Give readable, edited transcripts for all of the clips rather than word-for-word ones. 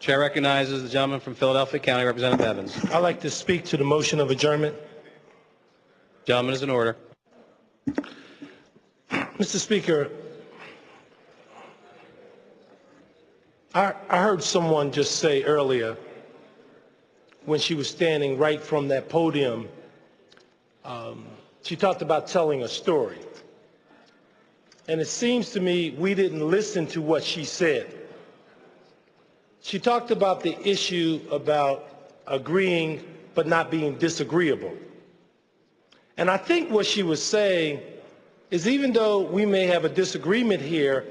Chair recognizes the gentleman from Philadelphia County, Representative Evans. I'd like to speak to the motion of adjournment. Gentleman is in order. Mr. Speaker, I heard someone just say earlier when she was standing right from that podium, she talked about telling a story. And it seems to me we didn't listen to what she said. She talked about the issue about agreeing but not being disagreeable. And I think what she was saying is even though we may have a disagreement here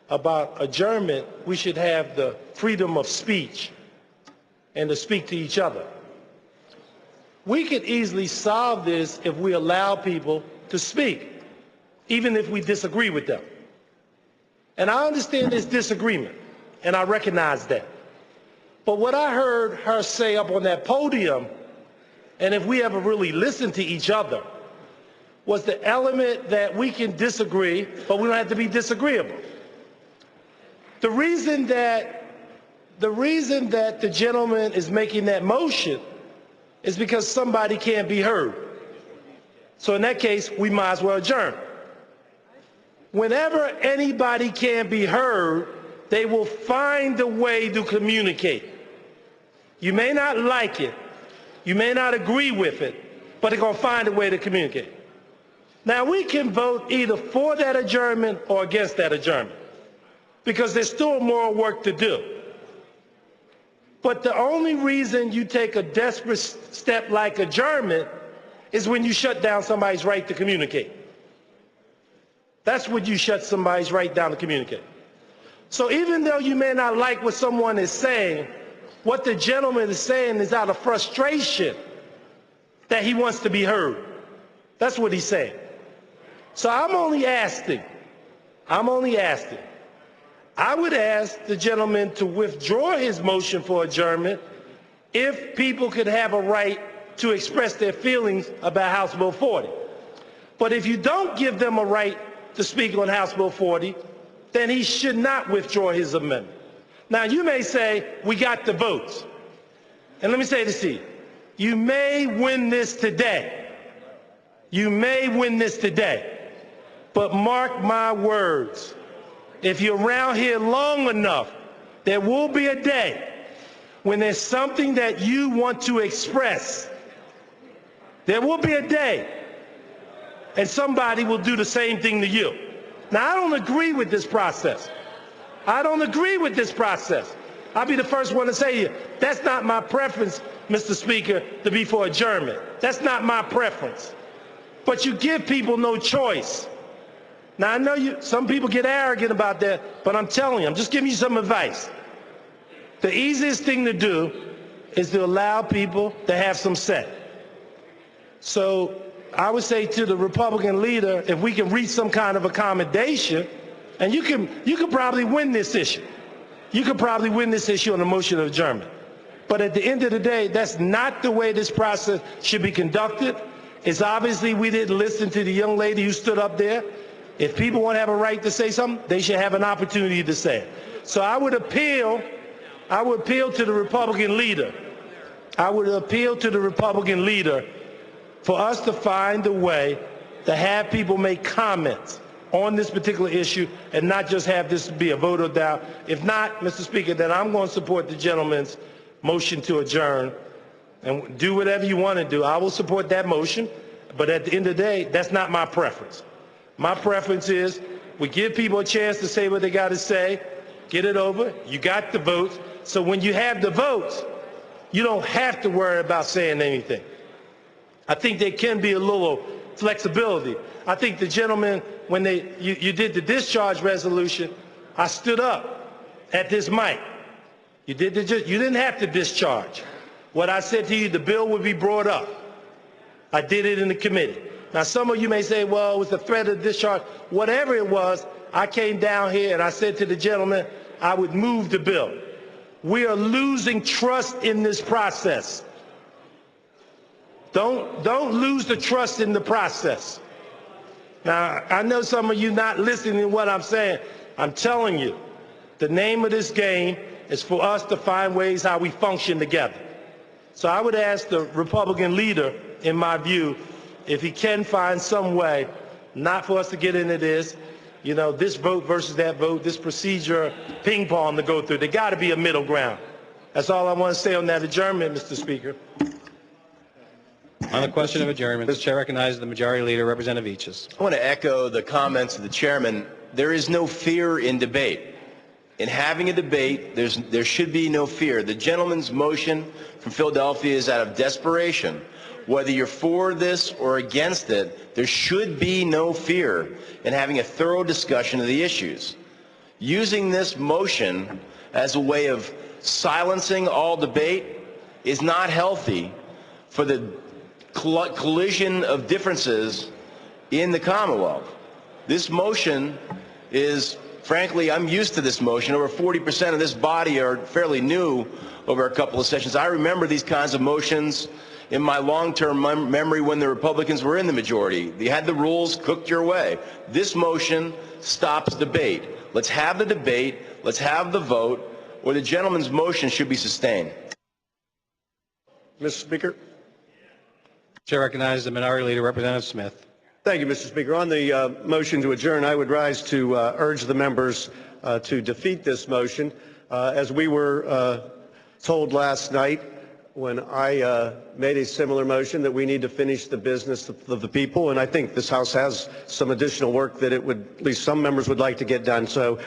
about adjournment, we should have the freedom of speech and to speak to each other. We could easily solve this if we allow people to speak, even if we disagree with them. And I understand this disagreement, and I recognize that. But what I heard her say up on that podium, and if we ever really listened to each other, was the element that we can disagree, but we don't have to be disagreeable. The reason that the gentleman is making that motion is because somebody can't be heard. So in that case, we might as well adjourn. Whenever anybody can't be heard, they will find a way to communicate. You may not like it, you may not agree with it, but they're going to find a way to communicate. Now, we can vote either for that adjournment or against that adjournment because there's still more work to do. But the only reason you take a desperate step like adjournment is when you shut down somebody's right to communicate. That's when you shut somebody's right down to communicate. So even though you may not like what someone is saying, what the gentleman is saying is out of frustration that he wants to be heard. That's what he's saying. So I'm only asking. I would ask the gentleman to withdraw his motion for adjournment if people could have a right to express their feelings about House Bill 40. But if you don't give them a right to speak on House Bill 40, then he should not withdraw his amendment. Now, you may say, we got the votes. And let me say this to you. You may win this today. You may win this today. But mark my words. If you're around here long enough, there will be a day when there's something that you want to express. There will be a day, and somebody will do the same thing to you. Now, I don't agree with this process. I don't agree with this process. I'll be the first one to say to you, that's not my preference, Mr. Speaker, to be for adjournment. That's not my preference. But you give people no choice. Now, I know some people get arrogant about that, but I'm telling you, I'm just giving you some advice. The easiest thing to do is to allow people to have some say. So I would say to the Republican leader, if we can reach some kind of accommodation, and you can probably win this issue. You could probably win this issue on a motion of adjournment. But at the end of the day, that's not the way this process should be conducted. It's obviously we didn't listen to the young lady who stood up there. If people want to have a right to say something, they should have an opportunity to say it. So I would appeal to the Republican leader. I would appeal to the Republican leader for us to find a way to have people make comments on this particular issue and not just have this be a vote or doubt. If not, Mr. Speaker, then I'm going to support the gentleman's motion to adjourn and do whatever you want to do. I will support that motion, but at the end of the day, that's not my preference. My preference is we give people a chance to say what they got to say, get it over, you got the votes, so when you have the votes, you don't have to worry about saying anything. I think there can be a little flexibility. I think the gentleman, when you did the discharge resolution, I stood up at this mic. You didn't have to discharge. What I said to you, the bill would be brought up. I did it in the committee. Now, some of you may say, well, it was the threat of discharge. Whatever it was, I came down here and I said to the gentleman, I would move the bill. We are losing trust in this process. Don't lose the trust in the process. Now, I know some of you not listening to what I'm saying. I'm telling you, the name of this game It's for us to find ways how we function together. So I would ask the Republican leader, in my view, if he can find some way, not for us to get into this, you know, this vote versus that vote, this procedure, ping pong to go through. There got to be a middle ground. That's all I want to say on that adjournment, Mr. Speaker. On the question of adjournment, the chair recognizes the majority leader, Representative Eaches. I want to echo the comments of the chairman. There is no fear in debate. In having a debate, there should be no fear. The gentleman's motion from Philadelphia is out of desperation. Whether you're for this or against it, there should be no fear in having a thorough discussion of the issues. Using this motion as a way of silencing all debate is not healthy for the collision of differences in the Commonwealth. This motion is, frankly, I'm used to this motion. Over 40% of this body are fairly new over a couple of sessions. I remember these kinds of motions in my long-term memory when the Republicans were in the majority. They had the rules cooked your way. This motion stops debate. Let's have the debate, let's have the vote, or the gentleman's motion should be sustained. Mr. Speaker. Chair recognizes the minority leader, Representative Smith. Thank you, Mr. Speaker. On the motion to adjourn, I would rise to urge the members to defeat this motion. As we were told last night when I made a similar motion, that we need to finish the business of the people, and I think this House has some additional work that at least some members would like to get done. So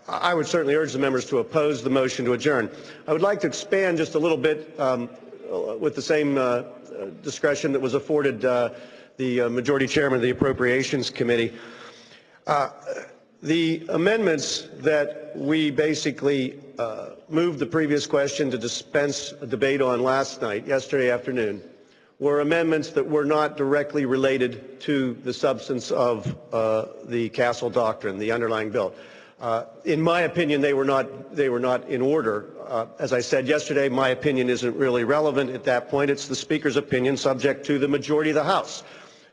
I would certainly urge the members to oppose the motion to adjourn. I would like to expand just a little bit with the same discretion that was afforded the majority chairman of the Appropriations Committee. The amendments that we basically moved the previous question to dispense a debate on yesterday afternoon, were amendments that were not directly related to the substance of the Castle Doctrine, the underlying bill. In my opinion, they were not in order. As I said yesterday, my opinion isn't really relevant at that point. It's the Speaker's opinion subject to the majority of the House.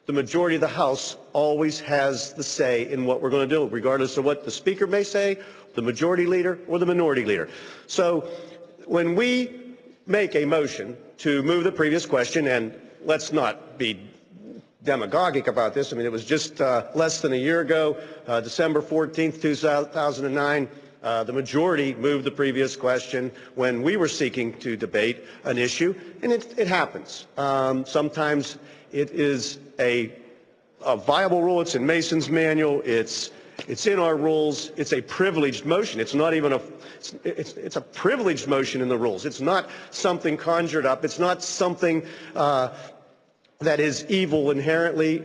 The majority of the House always has the say in what we're going to do, regardless of what the Speaker may say, the majority leader, or the minority leader. So when we make a motion to move the previous question, and let's not be demagogic about this. I mean, it was just less than a year ago, December 14th, 2009, the majority moved the previous question when we were seeking to debate an issue, and it happens. Sometimes it is a viable rule. It's in Mason's manual. It's in our rules. It's a privileged motion. It's not even it's a privileged motion in the rules. It's not something conjured up. It's not something that is evil inherently.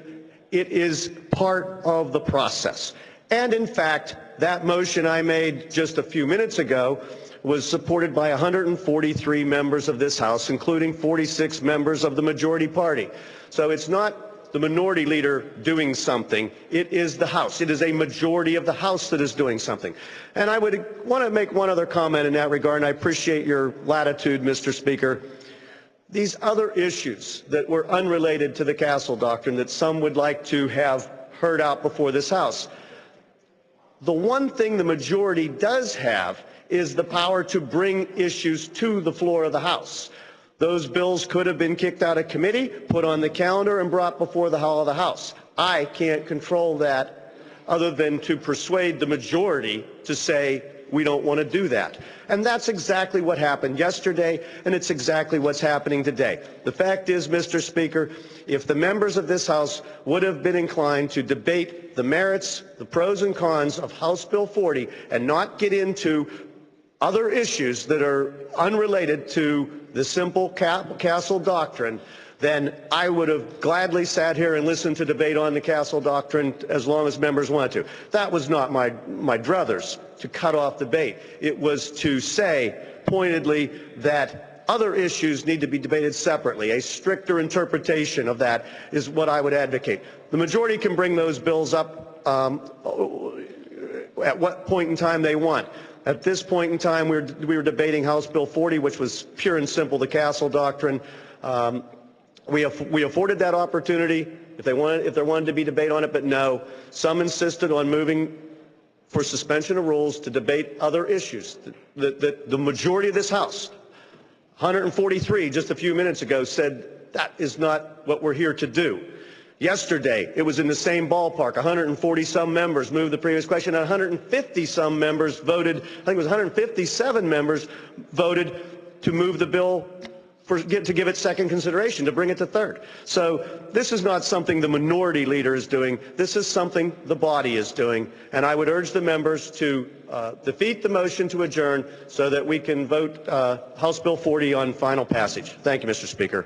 It is part of the process. And in fact, that motion I made just a few minutes ago was supported by 143 members of this House, including 46 members of the majority party. So it's not the minority leader doing something. It is the House. It is a majority of the House that is doing something. And I would want to make one other comment in that regard, and I appreciate your latitude, Mr. Speaker. These other issues that were unrelated to the Castle Doctrine that some would like to have heard out before this House. The one thing the majority does have is the power to bring issues to the floor of the House. Those bills could have been kicked out of committee, put on the calendar, and brought before the hall of the House. I can't control that other than to persuade the majority to say we don't want to do that. And that's exactly what happened yesterday, and it's exactly what's happening today. The fact is, Mr. Speaker, if the members of this House would have been inclined to debate the merits, the pros and cons of House Bill 40 and not get into other issues that are unrelated to the simple Castle Doctrine, then I would have gladly sat here and listened to debate on the Castle Doctrine as long as members wanted to. That was not my druthers to cut off debate. It was to say pointedly that other issues need to be debated separately. A stricter interpretation of that is what I would advocate. The majority can bring those bills up at what point in time they want. At this point in time, we were debating House Bill 40, which was pure and simple the Castle Doctrine. We afforded that opportunity if there wanted to be debate on it, but no. Some insisted on moving for suspension of rules to debate other issues. The majority of this House, 143 just a few minutes ago, said that is not what we're here to do. Yesterday, it was in the same ballpark. 140-some members moved the previous question, and 150-some members voted, I think it was 157 members voted to move the bill to give it second consideration, to bring it to third. So this is not something the minority leader is doing. This is something the body is doing. And I would urge the members to defeat the motion to adjourn so that we can vote House Bill 40 on final passage. Thank you, Mr. Speaker.